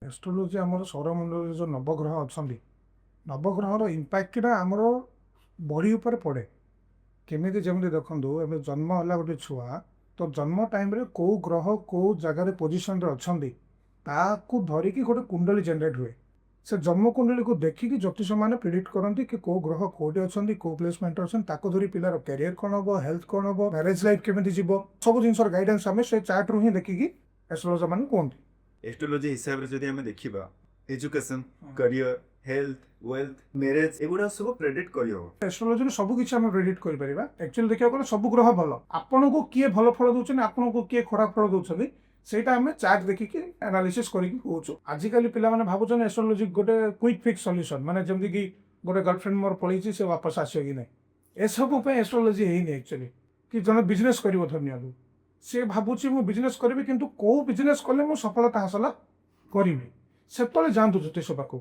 astrology आमर सौरमंडल जो नवग्रह अच्छा नवग्रहर इम्पैक्टा आमर बॉडी उपर पड़े केमी जमी देखूँ एवं जन्म है गोटे छुआ तो जन्म टाइम रे कौ ग्रह कौ जगार पोजिशन अच्छा धरिकी गोटे कुंडली जेनेट हुए से जन्म कुंडली को देखिकी ज्योतिष मैंने प्रिडिक्ट करती कि कौ ग्रह कौटे अच्छा कौ प्लेसमेंट अच्छा धरी पिलार कैरियर कौन हम हेल्थ कौन हम मैरेज लाइफ केमी जीव सब जिन गाइडेंस आम से चार्ट रू ही देखिकी एस्ट्रोलजर मैंने कहते एस्ट्रोलोजी हिसाब रे जदि हमें देखिबा education career health wealth marriage एगुडा सब प्रेडिक्ट करियो एस्ट्रोलोजी सब किसी आम प्रेडिक्ट करें एक्चुअली देखा गले सब ग्रह भल आपन को किए भल फल दौरान आपन को किए खराब फल दौरान सेटा आम चार्ट देखिकी एनालिसिस करके कहूँ आजिकल पिला भावुन एस्ट्रोलोजी गोटे क्विक फिक्स सॉल्यूशन माने जमती कि गोटे गर्लफ्रेंड मोर पलैची से वापस आसो कि नहीं ए सब एस्ट्रोलोजी है एक्चुअली कि जन बिजनेस कर धरनी सी भावुँ मु बिजनेस करी किंतु कौ बिजनेस कले मु सफलता हासिल करी से जातु ज्योतिष पाक